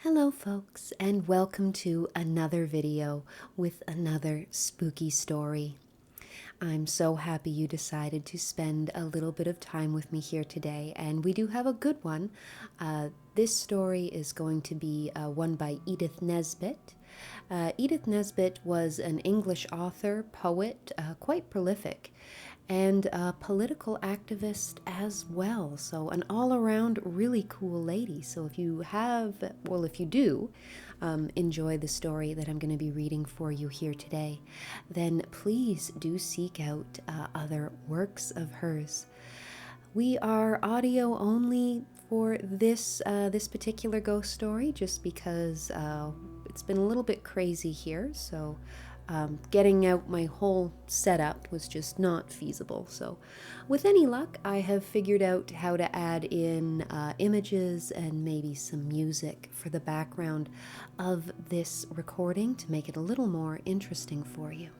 Hello folks, and welcome to another video with another spooky story. I'm so happy you decided to spend a little bit of time with me here today, and we do have a good one. This story is going to be one by Edith Nesbit. Edith Nesbit was an English author, poet, quite prolific, and a political activist as well. So an all-around really cool lady. So if you do enjoy the story that I'm going to be reading for you here today, then please do seek out other works of hers. We are audio only for this particular ghost story, just because it's been a little bit crazy here. So getting out my whole setup was just not feasible. So with any luck, I have figured out how to add in images and maybe some music for the background of this recording to make it a little more interesting for you.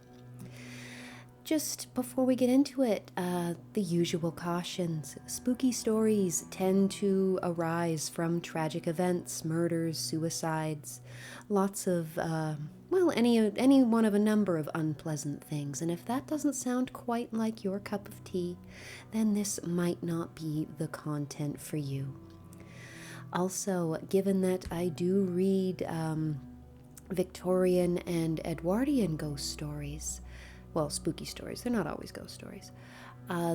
Just before we get into it, the usual cautions. Spooky stories tend to arise from tragic events, murders, suicides, lots of, any one of a number of unpleasant things. And if that doesn't sound quite like your cup of tea, then this might not be the content for you. Also, given that I do read Victorian and Edwardian ghost stories, well, spooky stories, they're not always ghost stories.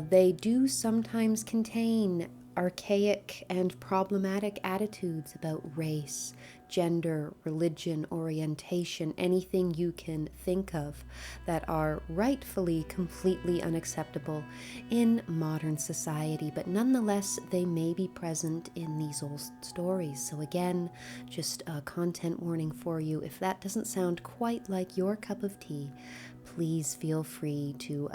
They do sometimes contain archaic and problematic attitudes about race, gender, religion, orientation, anything you can think of that are rightfully completely unacceptable in modern society, but nonetheless they may be present in these old stories. So again, just a content warning for you. If that doesn't sound quite like your cup of tea, please feel free to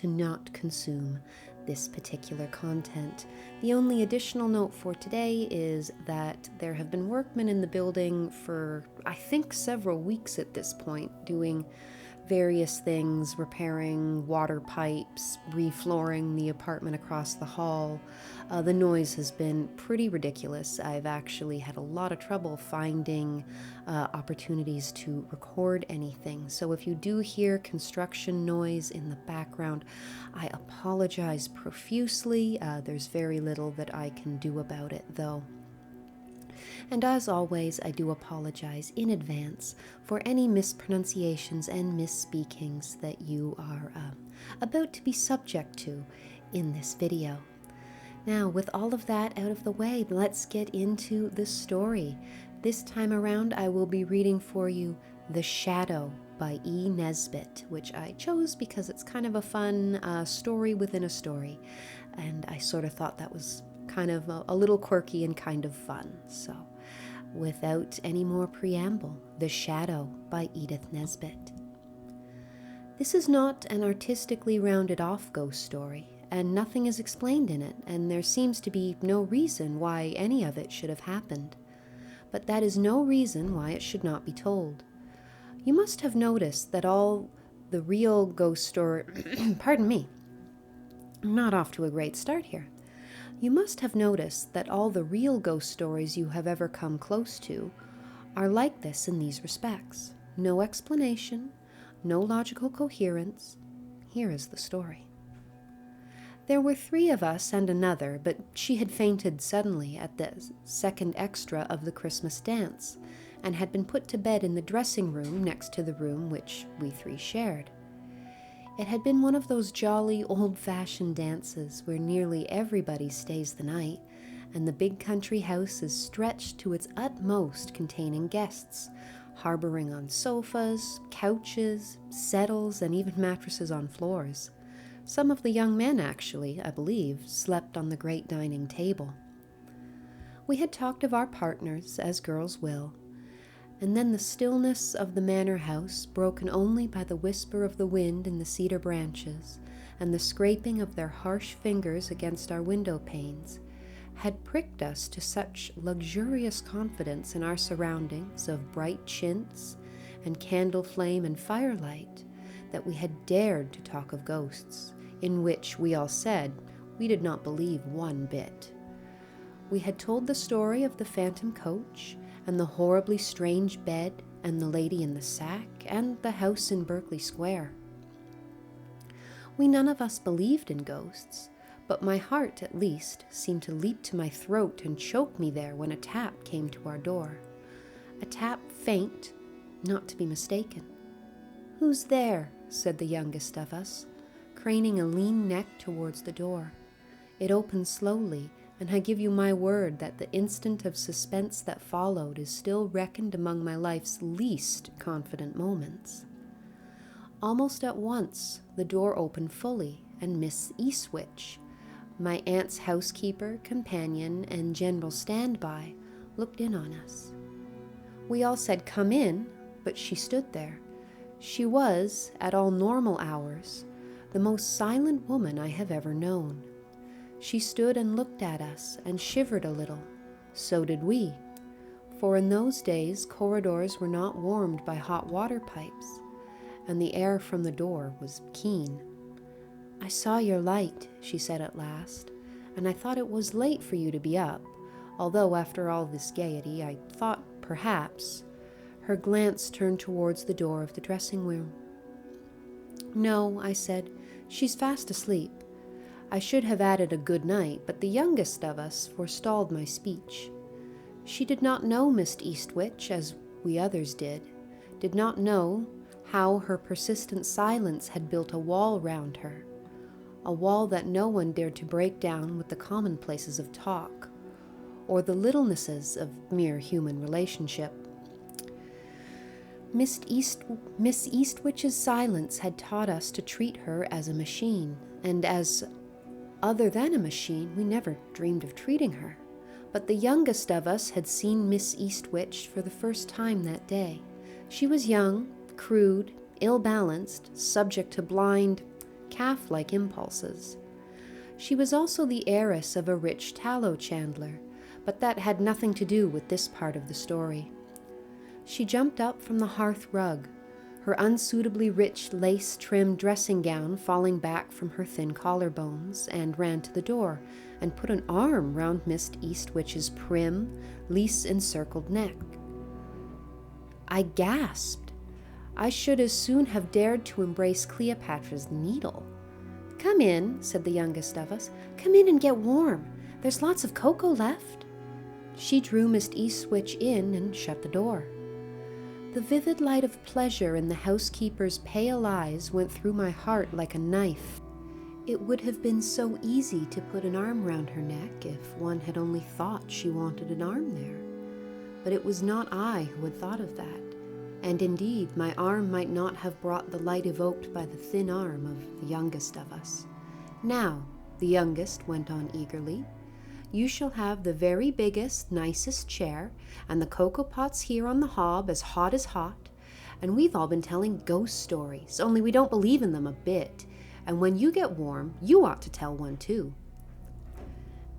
not consume this particular content. The only additional note for today is that there have been workmen in the building for, I think, several weeks at this point, doing various things, repairing water pipes, reflooring the apartment across the hall. The noise has been pretty ridiculous. I've actually had a lot of trouble finding opportunities to record anything. So if you do hear construction noise in the background, I apologize profusely. There's very little that I can do about it, though. And as always, I do apologize in advance for any mispronunciations and misspeakings that you are about to be subject to in this video. Now, with all of that out of the way, let's get into the story. This time around, I will be reading for you The Shadow by E. Nesbit, which I chose because it's kind of a fun story within a story. And I sort of thought that was kind of a little quirky and kind of fun. So, without any more preamble, The Shadow by Edith Nesbit. This is not an artistically rounded off ghost story, and nothing is explained in it, and there seems to be no reason why any of it should have happened. But that is no reason why it should not be told. You must have noticed that all the real ghost story pardon me, I'm not off to a great start here. You must have noticed that all the real ghost stories you have ever come close to are like this in these respects. No explanation, no logical coherence. Here is the story. There were 3 of us and another, but she had fainted suddenly at the second extra of the Christmas dance, and had been put to bed in the dressing room next to the room which we 3 shared. It had been one of those jolly, old-fashioned dances where nearly everybody stays the night, and the big country house is stretched to its utmost, containing guests, harboring on sofas, couches, settles, and even mattresses on floors. Some of the young men actually, I believe, slept on the great dining table. We had talked of our partners, as girls will, and then the stillness of the manor house, broken only by the whisper of the wind in the cedar branches and the scraping of their harsh fingers against our window panes, had pricked us to such luxurious confidence in our surroundings of bright chintz and candle flame and firelight that we had dared to talk of ghosts, in which we all said we did not believe one bit. We had told the story of the phantom coach and the horribly strange bed, and the lady in the sack, and the house in Berkeley Square. We none of us believed in ghosts, but my heart, at least, seemed to leap to my throat and choke me there when a tap came to our door. A tap faint, not to be mistaken. "Who's there?" said the youngest of us, craning a lean neck towards the door. It opened slowly, and I give you my word that the instant of suspense that followed is still reckoned among my life's least confident moments. Almost at once, the door opened fully, and Miss Eastwich, my aunt's housekeeper, companion, and general standby, looked in on us. We all said, "Come in," but she stood there. She was, at all normal hours, the most silent woman I have ever known. She stood and looked at us and shivered a little. So did we, for in those days corridors were not warmed by hot water pipes, and the air from the door was keen. "I saw your light," she said at last, "and I thought it was late for you to be up, although after all this gaiety I thought perhaps—" Her glance turned towards the door of the dressing room. "No," I said, "she's fast asleep." I should have added a good night, but the youngest of us forestalled my speech. She did not know Miss Eastwich, as we others did not know how her persistent silence had built a wall round her, a wall that no one dared to break down with the commonplaces of talk, or the littlenesses of mere human relationship. Miss Eastwich's silence had taught us to treat her as a machine, and as other than a machine we never dreamed of treating her. But the youngest of us had seen Miss Eastwich for the first time that day. She was young, crude, ill-balanced, subject to blind, calf-like impulses. She was also the heiress of a rich tallow chandler, but that had nothing to do with this part of the story. She jumped up from the hearth rug, her unsuitably rich lace-trimmed dressing gown falling back from her thin collarbones, and ran to the door and put an arm round Miss Eastwich's prim, lace-encircled neck. I gasped. I should as soon have dared to embrace Cleopatra's Needle. "Come in," said the youngest of us. "Come in and get warm. There's lots of cocoa left." She drew Miss Eastwich in and shut the door. The vivid light of pleasure in the housekeeper's pale eyes went through my heart like a knife. It would have been so easy to put an arm round her neck if one had only thought she wanted an arm there. But it was not I who had thought of that, and indeed my arm might not have brought the light evoked by the thin arm of the youngest of us. "Now," the youngest went on eagerly, "you shall have the very biggest, nicest chair, and the cocoa pots here on the hob as hot, and we've all been telling ghost stories, only we don't believe in them a bit, and when you get warm, you ought to tell one too."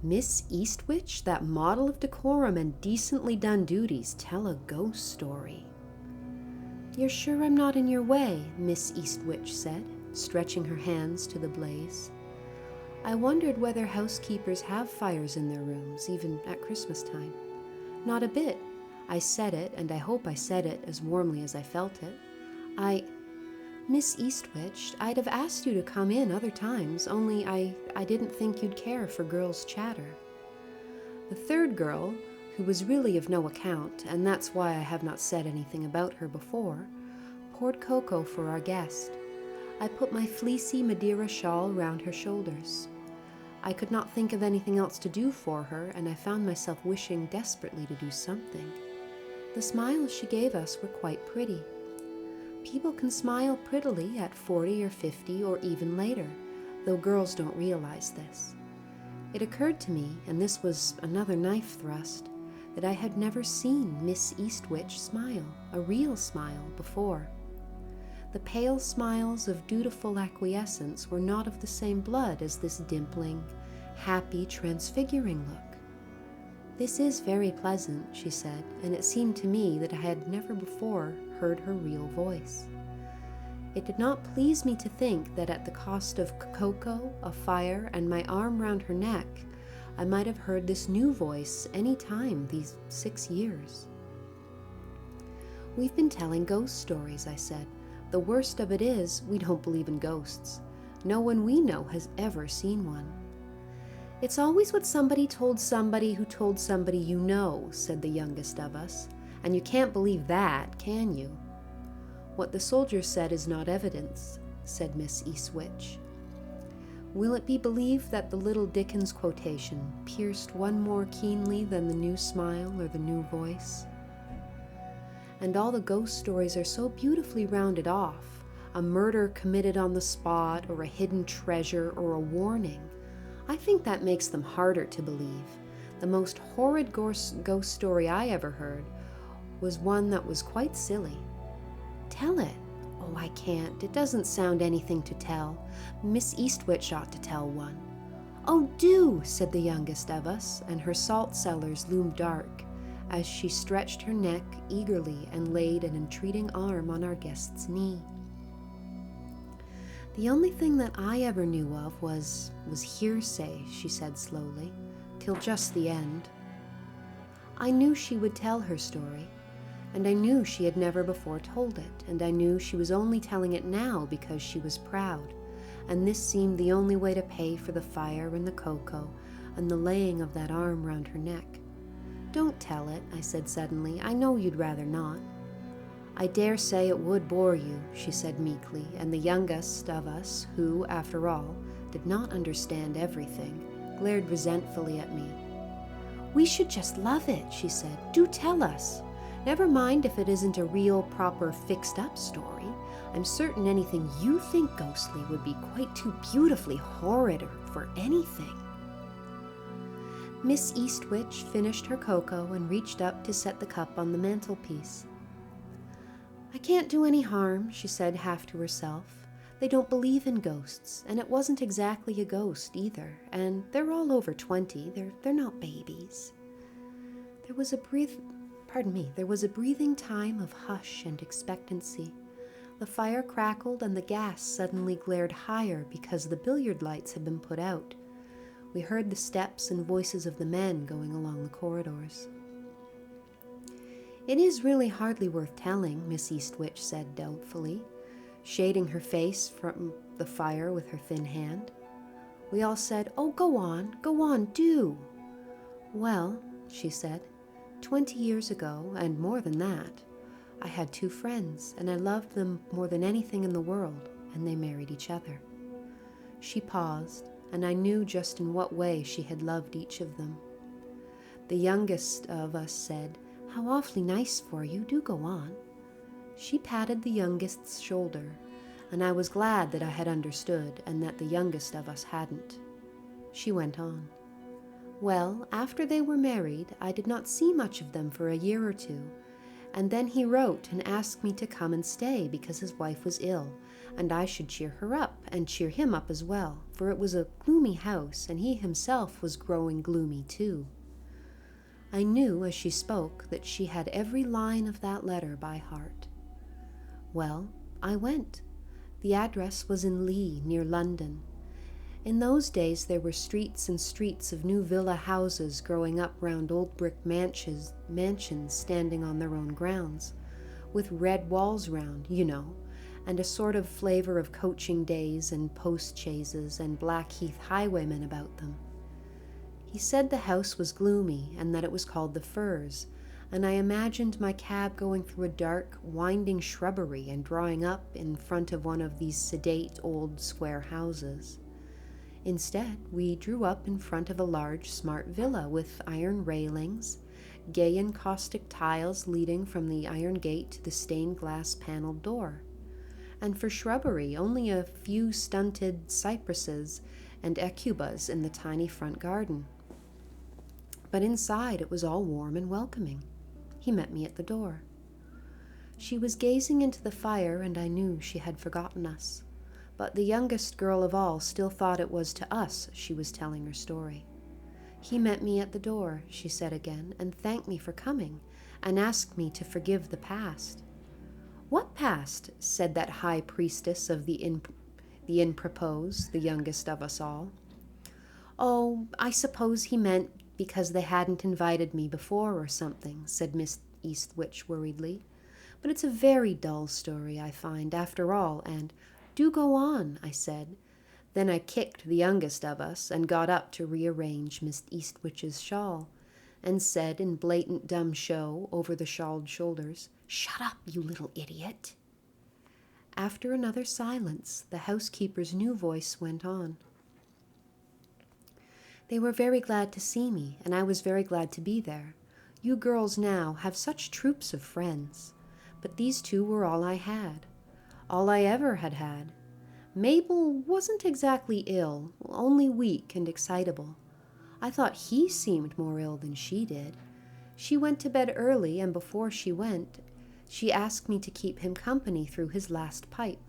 Miss Eastwich, that model of decorum and decently done duties, tell a ghost story. "You're sure I'm not in your way?" Miss Eastwich said, stretching her hands to the blaze. I wondered whether housekeepers have fires in their rooms, even at Christmas time. "Not a bit." I said it, and I hope I said it as warmly as I felt it. Miss Eastwich, I'd have asked you to come in other times, only I didn't think you'd care for girls' chatter." The third girl, who was really of no account, and that's why I have not said anything about her before, poured cocoa for our guest. I put my fleecy Madeira shawl round her shoulders. I could not think of anything else to do for her, and I found myself wishing desperately to do something. The smiles she gave us were quite pretty. People can smile prettily at 40 or 50 or even later, though girls don't realize this. It occurred to me, and this was another knife thrust, that I had never seen Miss Eastwich smile, a real smile, before. The pale smiles of dutiful acquiescence were not of the same blood as this dimpling, happy, transfiguring look. "This is very pleasant," she said, and it seemed to me that I had never before heard her real voice. It did not please me to think that at the cost of cocoa, a fire, and my arm round her neck, I might have heard this new voice any time these 6 years. We've been telling ghost stories, I said. The worst of it is, we don't believe in ghosts. No one we know has ever seen one. It's always what somebody told somebody who told somebody you know, said the youngest of us. And you can't believe that, can you? What the soldier said is not evidence, said Miss Eastwich. Will it be believed that the little Dickens quotation pierced one more keenly than the new smile or the new voice? And all the ghost stories are so beautifully rounded off, a murder committed on the spot, or a hidden treasure, or a warning. I think that makes them harder to believe. The most horrid ghost story I ever heard was one that was quite silly. Tell it. Oh, I can't. It doesn't sound anything to tell. Miss Eastwich ought to tell one. Oh, do, said the youngest of us, and her salt cellars loomed dark as she stretched her neck eagerly and laid an entreating arm on our guest's knee. The only thing that I ever knew of was hearsay, she said slowly, till just the end. I knew she would tell her story, and I knew she had never before told it, and I knew she was only telling it now because she was proud, and this seemed the only way to pay for the fire and the cocoa and the laying of that arm round her neck. Don't tell it, I said suddenly. I know you'd rather not. I dare say it would bore you, she said meekly, and the youngest of us, who, after all, did not understand everything, glared resentfully at me. We should just love it, she said. Do tell us. Never mind if it isn't a real, proper, fixed-up story. I'm certain anything you think ghostly would be quite too beautifully horrid for anything. Miss Eastwich finished her cocoa and reached up to set the cup on the mantelpiece. I can't do any harm, she said half to herself. They don't believe in ghosts, and it wasn't exactly a ghost either, and they're all over 20. They're not babies. There was a breathing time of hush and expectancy. The fire crackled and the gas suddenly glared higher because the billiard lights had been put out. We heard the steps and voices of the men going along the corridors. It is really hardly worth telling, Miss Eastwich said doubtfully, shading her face from the fire with her thin hand. We all said, oh, go on, do. Well, she said, 20 years ago, and more than that, I had 2 friends, and I loved them more than anything in the world, and they married each other. She paused, and I knew just in what way she had loved each of them. The youngest of us said, how awfully nice for you, do go on. She patted the youngest's shoulder, and I was glad that I had understood and that the youngest of us hadn't. She went on. Well, after they were married, I did not see much of them for a year or 2, and then he wrote and asked me to come and stay because his wife was ill, and I should cheer her up and cheer him up as well, for it was a gloomy house, and he himself was growing gloomy too. I knew as she spoke that she had every line of that letter by heart. Well, I went. The address was in Lee, near London. In those days there were streets and streets of new villa houses growing up round old brick mansions standing on their own grounds, with red walls round, you know, and a sort of flavor of coaching days and post-chaises and Blackheath highwaymen about them. He said the house was gloomy and that it was called the Firs, and I imagined my cab going through a dark, winding shrubbery and drawing up in front of one of these sedate old square houses. Instead, we drew up in front of a large, smart villa with iron railings, gay and caustic tiles leading from the iron gate to the stained glass paneled door. And for shrubbery, only a few stunted cypresses and ecubas in the tiny front garden. But inside it was all warm and welcoming. He met me at the door. She was gazing into the fire, and I knew she had forgotten us. But the youngest girl of all still thought it was to us she was telling her story. He met me at the door, she said again, and thanked me for coming, and asked me to forgive the past. What past? Said that high priestess of the in propos, the youngest of us all. Oh, I suppose he meant because they hadn't invited me before or something, said Miss Eastwich worriedly. But it's a very dull story, I find, after all, and do go on, I said. Then I kicked the youngest of us and got up to rearrange Miss Eastwich's shawl, and said in blatant dumb show over the shawled shoulders, "Shut up, you little idiot." After another silence, the housekeeper's new voice went on. They were very glad to see me, and I was very glad to be there. You girls now have such troops of friends, but these two were all I had, all I ever had had. Mabel wasn't exactly ill, only weak and excitable. I thought he seemed more ill than she did. She went to bed early, and before she went, she asked me to keep him company through his last pipe.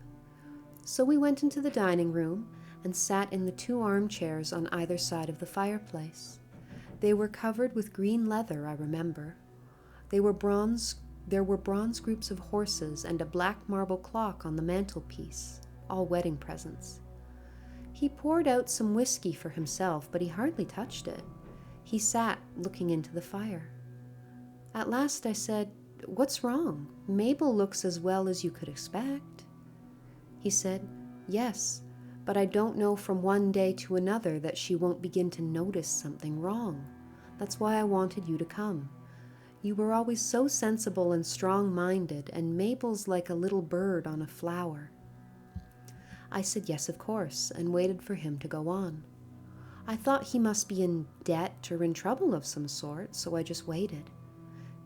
So we went into the dining room and sat in the 2 armchairs on either side of the fireplace. They were covered with green leather, I remember. There were bronze groups of horses and a black marble clock on the mantelpiece, all wedding presents. He poured out some whiskey for himself, but he hardly touched it. He sat looking into the fire. At last I said, "What's wrong? Mabel looks as well as you could expect." He said, "Yes, but I don't know from one day to another that she won't begin to notice something wrong. That's why I wanted you to come. You were always so sensible and strong-minded, and Mabel's like a little bird on a flower." I said yes, of course, and waited for him to go on. I thought he must be in debt or in trouble of some sort, so I just waited.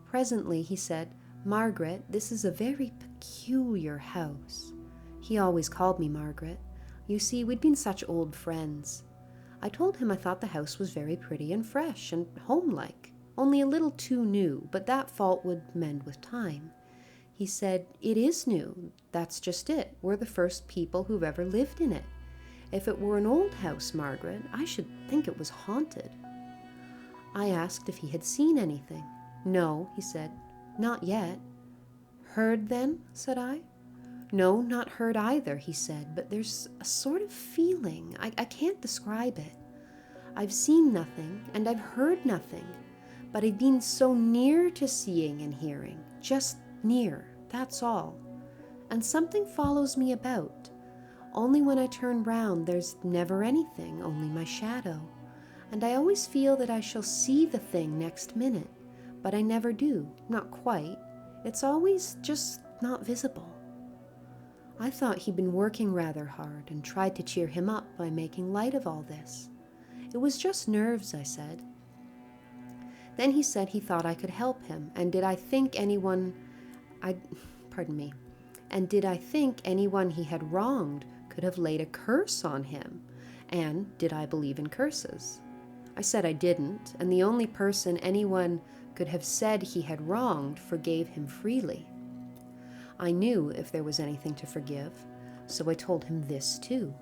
Presently he said, "Margaret, this is a very peculiar house." He always called me Margaret. You see, we'd been such old friends. I told him I thought the house was very pretty and fresh and homelike, only a little too new, but that fault would mend with time. He said, "It is new. That's just it. We're the first people who've ever lived in it. If it were an old house, Margaret, I should think it was haunted." I asked if he had seen anything. "No," he said, "not yet." "Heard then?" said I. "No, not heard either," he said, "but there's a sort of feeling. I can't describe it. I've seen nothing, and I've heard nothing, but I've been so near to seeing and hearing, just near, that's all. And something follows me about. Only when I turn round, there's never anything, only my shadow. And I always feel that I shall see the thing next minute, but I never do, not quite. It's always just not visible." I thought he'd been working rather hard and tried to cheer him up by making light of all this. It was just nerves, I said. Then he said he thought I could help him, and did I think anyone he had wronged could have laid a curse on him, and did I believe in curses? I said I didn't, and the only person anyone could have said he had wronged forgave him freely. I knew if there was anything to forgive, so I told him this too.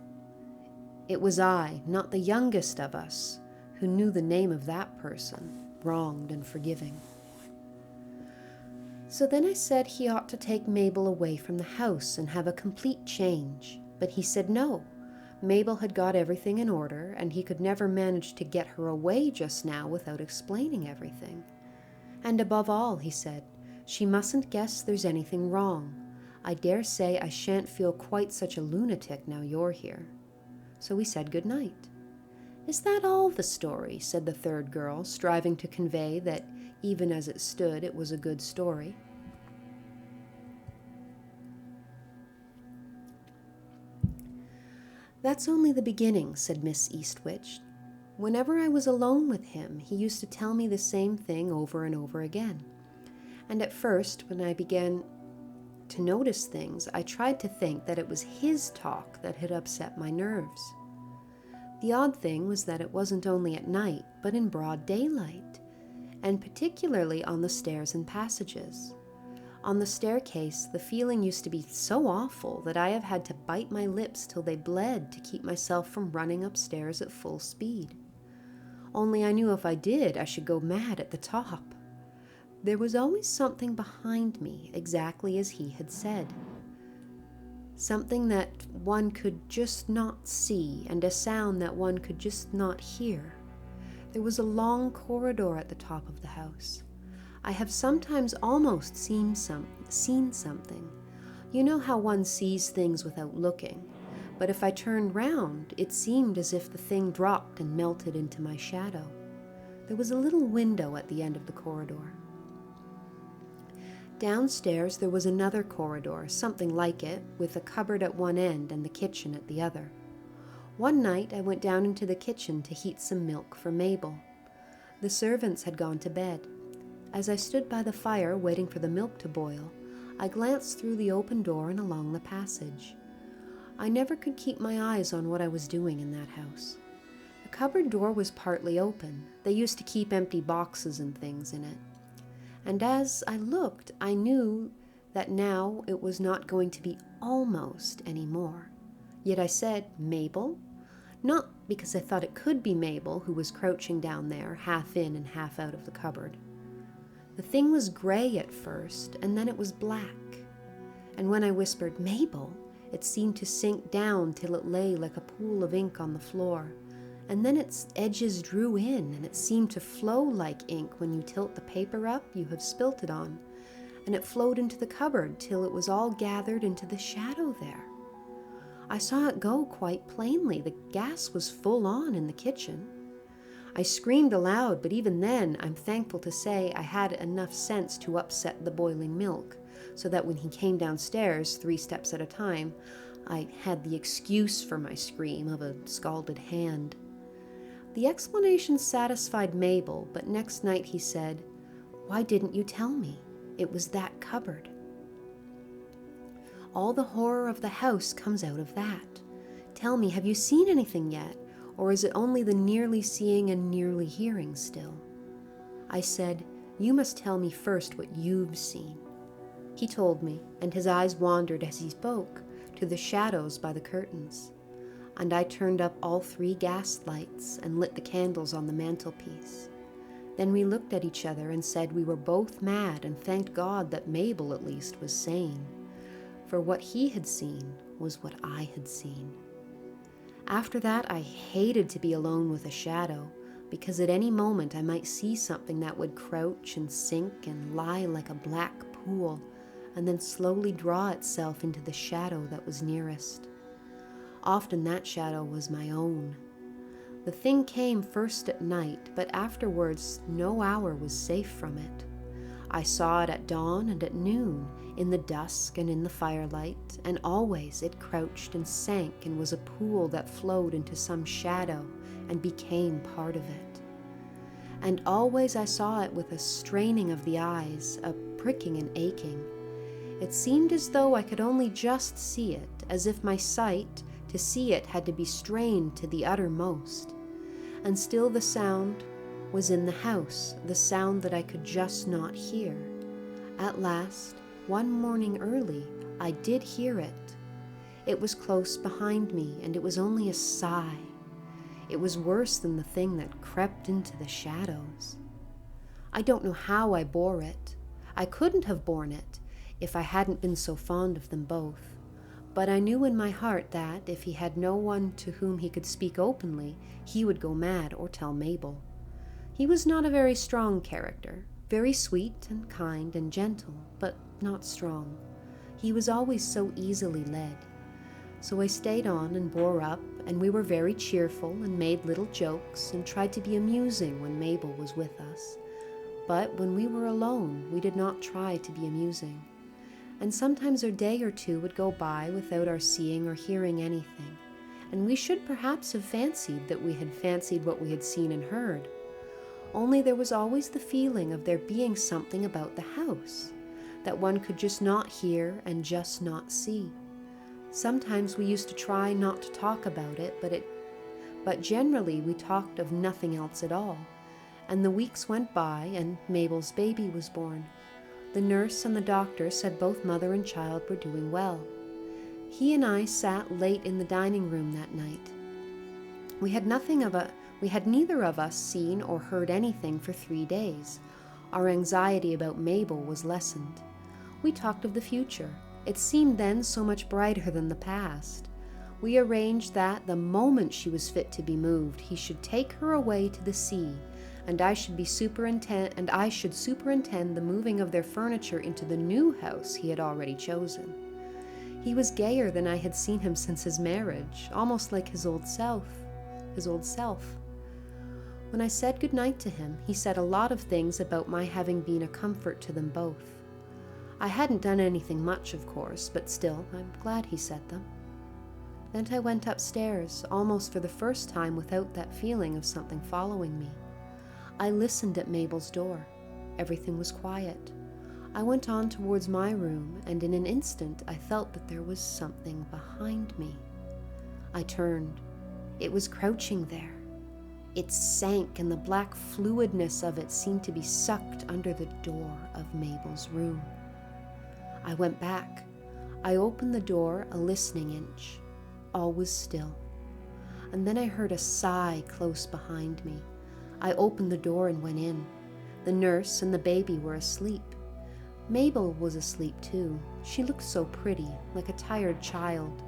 It was I, not the youngest of us, who knew the name of that person, wronged and forgiving. So then I said he ought to take Mabel away from the house and have a complete change, but he said no. Mabel had got everything in order, and he could never manage to get her away just now without explaining everything. And above all, he said, she mustn't guess there's anything wrong. I dare say I shan't feel quite such a lunatic now you're here. So we said good night. "Is that all the story?" said the third girl, striving to convey that, even as it stood, it was a good story. "That's only the beginning," said Miss Eastwich. "Whenever I was alone with him, he used to tell me the same thing over and over again. And at first, when I began to notice things, I tried to think that it was his talk that had upset my nerves. The odd thing was that it wasn't only at night, but in broad daylight, and particularly on the stairs and passages. On the staircase, the feeling used to be so awful that I have had to bite my lips till they bled to keep myself from running upstairs at full speed. Only I knew if I did, I should go mad at the top. There was always something behind me, exactly as he had said. Something that one could just not see, and a sound that one could just not hear. There was a long corridor at the top of the house. I have sometimes almost seen something. You know how one sees things without looking, but if I turned round, it seemed as if the thing dropped and melted into my shadow. There was a little window at the end of the corridor. Downstairs there was another corridor, something like it, with a cupboard at one end and the kitchen at the other. One night I went down into the kitchen to heat some milk for Mabel. The servants had gone to bed. As I stood by the fire waiting for the milk to boil, I glanced through the open door and along the passage. I never could keep my eyes on what I was doing in that house. The cupboard door was partly open. They used to keep empty boxes and things in it. And as I looked, I knew that now it was not going to be almost anymore. Yet I said, "Mabel?" Not because I thought it could be Mabel, who was crouching down there, half in and half out of the cupboard. The thing was gray at first, and then it was black. And when I whispered, "Mabel," it seemed to sink down till it lay like a pool of ink on the floor. And then its edges drew in, and it seemed to flow like ink when you tilt the paper up you have spilt it on. And it flowed into the cupboard till it was all gathered into the shadow there. I saw it go quite plainly. The gas was full on in the kitchen. I screamed aloud, but even then, I'm thankful to say, I had enough sense to upset the boiling milk, so that when he came downstairs 3 steps at a time, I had the excuse for my scream of a scalded hand. The explanation satisfied Mabel, but next night he said, "Why didn't you tell me? It was that cupboard." All the horror of the house comes out of that. Tell me, have you seen anything yet? Or is it only the nearly seeing and nearly hearing still? I said, "You must tell me first what you've seen." He told me, and his eyes wandered as he spoke to the shadows by the curtains. And I turned up all 3 gas lights and lit the candles on the mantelpiece. Then we looked at each other and said we were both mad and thanked God that Mabel at least was sane. For what he had seen was what I had seen. After that, I hated to be alone with a shadow, because at any moment I might see something that would crouch and sink and lie like a black pool, and then slowly draw itself into the shadow that was nearest. Often that shadow was my own. The thing came first at night, but afterwards no hour was safe from it. I saw it at dawn and at noon, in the dusk and in the firelight, and always it crouched and sank and was a pool that flowed into some shadow and became part of it. And always I saw it with a straining of the eyes, a pricking and aching. It seemed as though I could only just see it, as if my sight to see it had to be strained to the uttermost. And still the sound was in the house, the sound that I could just not hear. At last, one morning early, I did hear it. It was close behind me, and it was only a sigh. It was worse than the thing that crept into the shadows. I don't know how I bore it. I couldn't have borne it if I hadn't been so fond of them both. But I knew in my heart that, if he had no one to whom he could speak openly, he would go mad or tell Mabel. He was not a very strong character, very sweet and kind and gentle, but not strong. He was always so easily led. So I stayed on and bore up, and we were very cheerful and made little jokes and tried to be amusing when Mabel was with us. But when we were alone, we did not try to be amusing. And sometimes a day or 2 would go by without our seeing or hearing anything, and we should perhaps have fancied that we had fancied what we had seen and heard. Only there was always the feeling of there being something about the house, that one could just not hear and just not see. Sometimes we used to try not to talk about it, but generally we talked of nothing else at all, and the weeks went by and Mabel's baby was born. The nurse and the doctor said both mother and child were doing well. He and I sat late in the dining room that night. We had neither of us seen or heard anything for 3 days. Our anxiety about Mabel was lessened. We talked of the future. It seemed then so much brighter than the past. We arranged that the moment she was fit to be moved, he should take her away to the sea and I should superintend the moving of their furniture into the new house he had already chosen. He was gayer than I had seen him since his marriage, almost like his old self. When I said goodnight to him, he said a lot of things about my having been a comfort to them both. I hadn't done anything much, of course, but still, I'm glad he said them. Then I went upstairs, almost for the first time without that feeling of something following me. I listened at Mabel's door. Everything was quiet. I went on towards my room, and in an instant I felt that there was something behind me. I turned. It was crouching there. It sank, and the black fluidness of it seemed to be sucked under the door of Mabel's room. I went back. I opened the door a listening inch. All was still. And then I heard a sigh close behind me. I opened the door and went in. The nurse and the baby were asleep. Mabel was asleep too. She looked so pretty, like a tired child.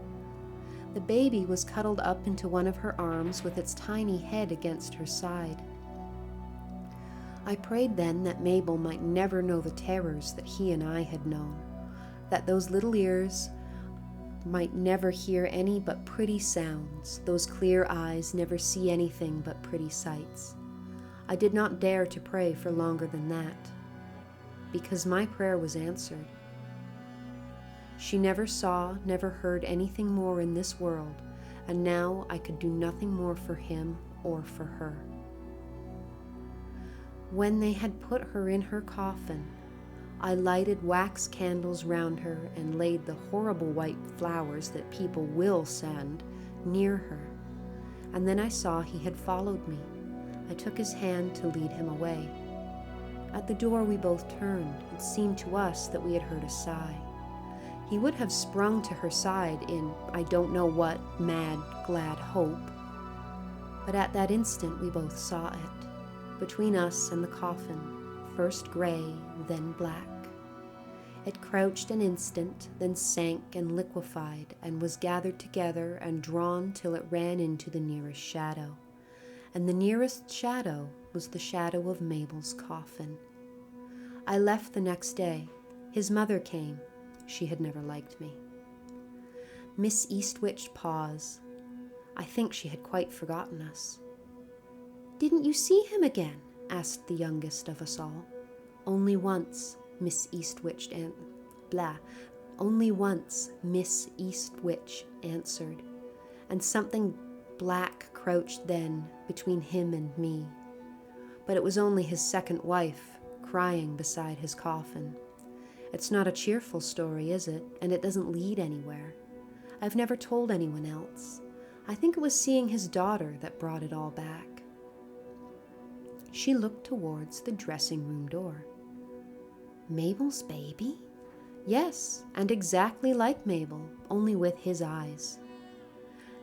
The baby was cuddled up into one of her arms with its tiny head against her side. I prayed then that Mabel might never know the terrors that he and I had known, that those little ears might never hear any but pretty sounds, those clear eyes never see anything but pretty sights. I did not dare to pray for longer than that, because my prayer was answered. She never saw, never heard anything more in this world, and now I could do nothing more for him or for her. When they had put her in her coffin, I lighted wax candles round her and laid the horrible white flowers that people will send near her, and then I saw he had followed me. I took his hand to lead him away. At the door we both turned. It seemed to us that we had heard a sigh. He would have sprung to her side in I don't know what mad, glad hope. But at that instant we both saw it, between us and the coffin, first gray, then black. It crouched an instant, then sank and liquefied, and was gathered together and drawn till it ran into the nearest shadow. And the nearest shadow was the shadow of Mabel's coffin. I left the next day. His mother came. She had never liked me. Miss Eastwich paused. I think she had quite forgotten us. "Didn't you see him again?" asked the youngest of us all. "Only once," Miss Eastwich Only once, Miss Eastwich answered, and something black crouched then between him and me. But it was only his second wife, crying beside his coffin. It's not a cheerful story, is it? And it doesn't lead anywhere. I've never told anyone else. I think it was seeing his daughter that brought it all back. She looked towards the dressing room door. Mabel's baby? Yes, and exactly like Mabel, only with his eyes.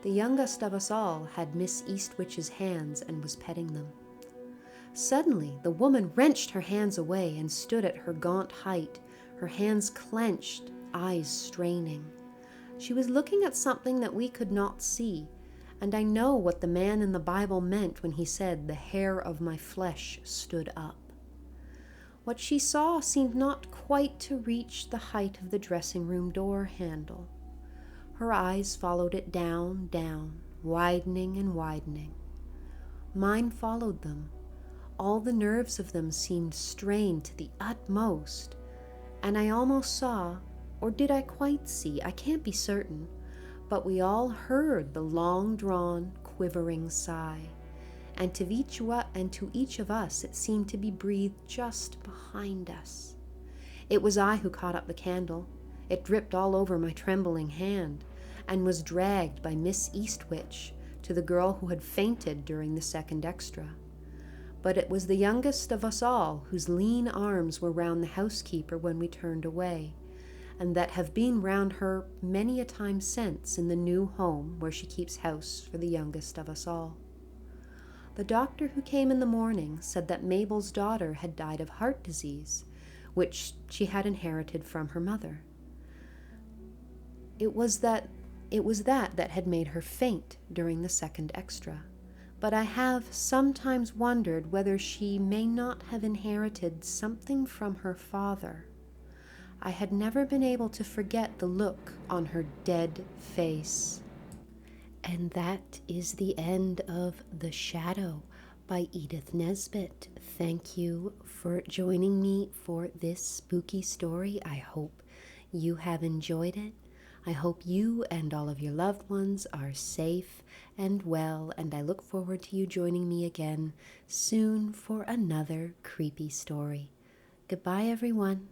The youngest of us all had Miss Eastwich's hands and was petting them. Suddenly, the woman wrenched her hands away and stood at her gaunt height, her hands clenched, eyes straining. She was looking at something that we could not see, and I know what the man in the Bible meant when he said, "The hair of my flesh stood up." What she saw seemed not quite to reach the height of the dressing room door handle. Her eyes followed it down, widening and widening. Mine followed them. All the nerves of them seemed strained to the utmost, and I almost saw, or did I quite see, I can't be certain, but we all heard the long-drawn, quivering sigh, and to each of us it seemed to be breathed just behind us. It was I who caught up the candle. It dripped all over my trembling hand, and was dragged by Miss Eastwich to the girl who had fainted during the second extra. But it was the youngest of us all whose lean arms were round the housekeeper when we turned away, and that have been round her many a time since in the new home where she keeps house for the youngest of us all. The doctor who came in the morning said that Mabel's daughter had died of heart disease, which she had inherited from her mother. It was that had made her faint during the second extra. but I have sometimes wondered whether she may not have inherited something from her father. I had never been able to forget the look on her dead face. And that is the end of The Shadow by Edith Nesbit. Thank you for joining me for this spooky story. I hope you have enjoyed it. I hope you and all of your loved ones are safe and well, and I look forward to you joining me again soon for another creepy story. Goodbye, everyone.